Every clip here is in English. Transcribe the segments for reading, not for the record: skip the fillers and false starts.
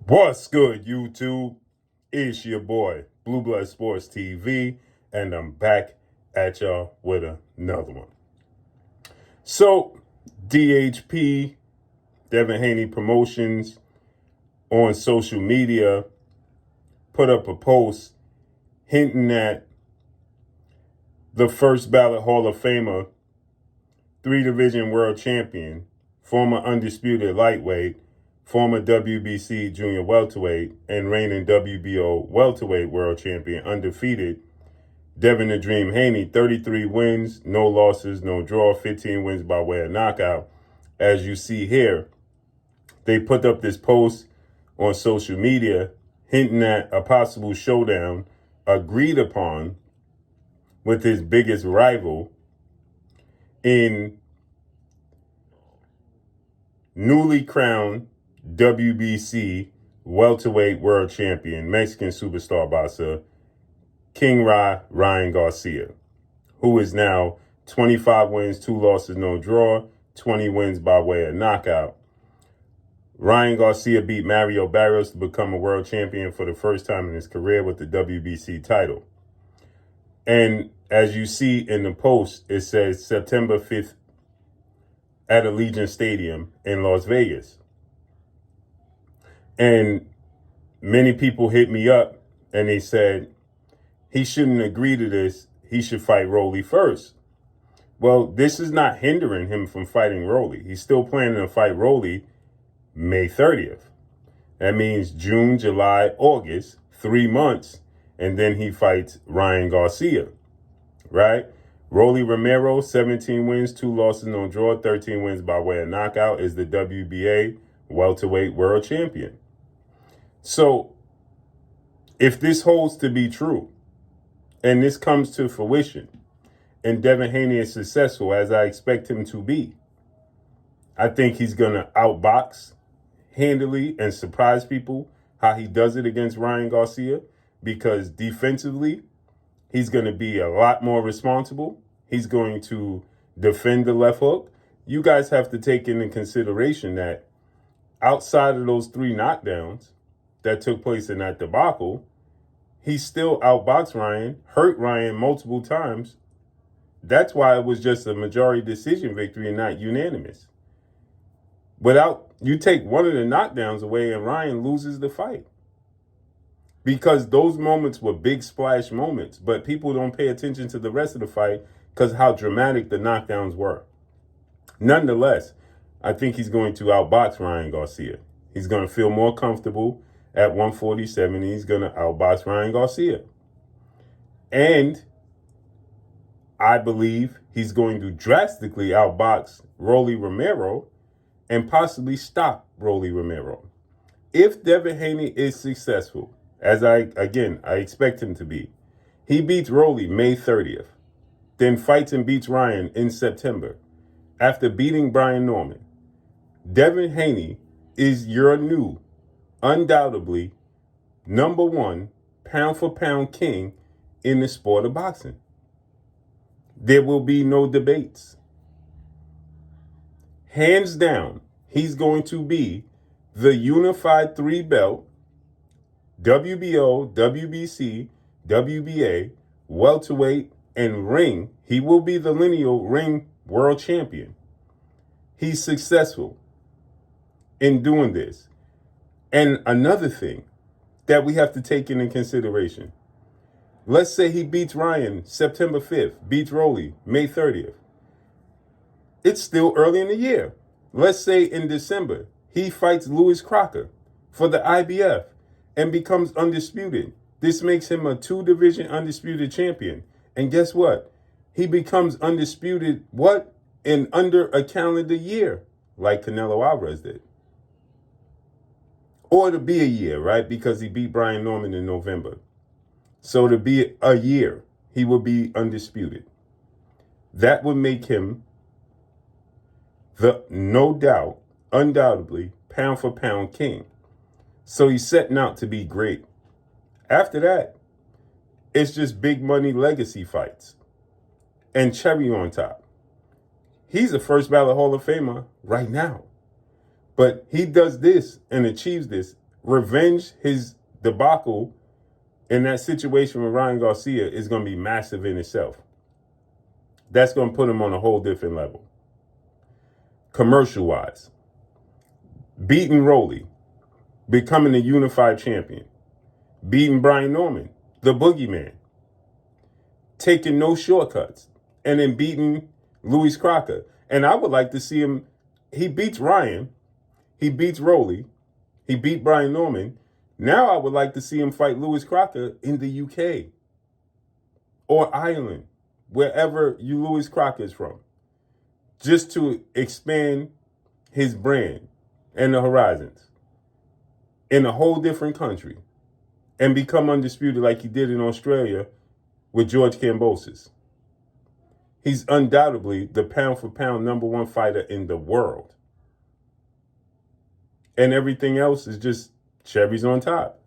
What's good, YouTube? It's your boy, Blue Blood Sports TV, and I'm back at y'all with another one. So, DHP, Devin Haney Promotions, on social media put up a post hinting at the first ballot Hall of Famer, 3-division world champion, former undisputed lightweight, former WBC junior welterweight, and reigning WBO welterweight world champion, undefeated, Devin the Dream Haney, 33 wins, no losses, no draw, 15 wins by way of knockout. As you see here, they put up this post on social media hinting at a possible showdown agreed upon with his biggest rival in newly crowned WBC welterweight world champion, Mexican superstar boxer, Ryan Garcia, who is now 25 wins, 2 losses, no draw, 20 wins by way of knockout. Ryan Garcia beat Mario Barrios to become a world champion for the first time in his career with the WBC title. And as you see in the post, it says September 5th at Allegiant Stadium in Las Vegas. And many people hit me up and they said, he shouldn't agree to this. He should fight Rolly first. Well, this is not hindering him from fighting Rolly. He's still planning to fight Rolly May 30th. That means June, July, August, 3 months, and then he fights Ryan Garcia, right? Rolly Romero, 17 wins, 2 losses, no draw, 13 wins by way of knockout, is the WBA welterweight world champion. So if this holds to be true, and this comes to fruition, and Devin Haney is successful, as I expect him to be, I think he's going to outbox handily and surprise people how he does it against Ryan Garcia, because defensively, he's going to be a lot more responsible. He's going to defend the left hook. You guys have to take into consideration that outside of those 3 knockdowns that took place in that debacle, he still outboxed Ryan, hurt Ryan multiple times. That's why it was just a majority decision victory and not unanimous. You take one of the knockdowns away and Ryan loses the fight. Because those moments were big splash moments, but people don't pay attention to the rest of the fight because how dramatic the knockdowns were. Nonetheless, I think he's going to outbox Ryan Garcia. He's going to feel more comfortable at 147. He's going to outbox Ryan Garcia. And I believe he's going to drastically outbox Rolly Romero and possibly stop Rolly Romero. If Devin Haney is successful, as I expect him to be, he beats Rolly May 30th, then fights and beats Ryan in September after beating Brian Norman. Devin Haney is your new, undoubtedly, number 1 pound-for-pound king in the sport of boxing. There will be no debates. Hands down, he's going to be the unified 3-belt WBO, WBC, WBA, welterweight, and ring. He will be the lineal ring world champion. He's successful in doing this. And another thing that we have to take into consideration, let's say he beats Ryan September 5th, beats Rolly May 30th. It's still early in the year. Let's say in December, he fights Louis Crocker for the IBF and becomes undisputed. This makes him a 2-division undisputed champion. And guess what? He becomes undisputed, in under a calendar year, like Canelo Alvarez did. Or to be a year, right? Because he beat Brian Norman in November. So to be a year, he will be undisputed. That would make him the, no doubt, undoubtedly, pound-for-pound king. So he's setting out to be great. After that, it's just big money legacy fights. And cherry on top. He's a first ballot Hall of Famer right now. But he does this and achieves this revenge his debacle in that situation with Ryan Garcia is going to be massive in itself. That's going to put him on a whole different level. Commercial-wise, beating Rolly, becoming a unified champion, beating Brian Norman, the boogeyman, taking no shortcuts, and then beating Louis Crocker. And I would like to see him, he beats Ryan, he beats Rolly, he beat Brian Norman. Now I would like to see him fight Louis Crocker in the UK or Ireland, wherever Louis Crocker is from, just to expand his brand and the horizons in a whole different country and become undisputed like he did in Australia with George Kambosos. He's undoubtedly the pound-for-pound #1 fighter in the world. And everything else is just cherries on top.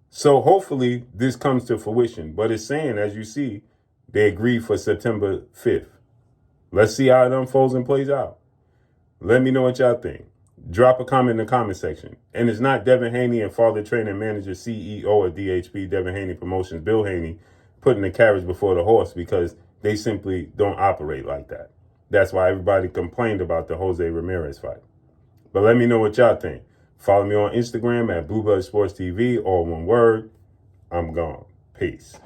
So hopefully this comes to fruition. But it's saying, as you see, they agreed for September 5th. Let's see how it unfolds and plays out. Let me know what y'all think. Drop a comment in the comment section. And it's not Devin Haney and father trainer manager CEO of DHP, Devin Haney Promotions, Bill Haney, putting the carriage before the horse, because they simply don't operate like that. That's why everybody complained about the Jose Ramirez fight. But let me know what y'all think. Follow me on Instagram at Blue Blood Sports TV, all one word. I'm gone. Peace.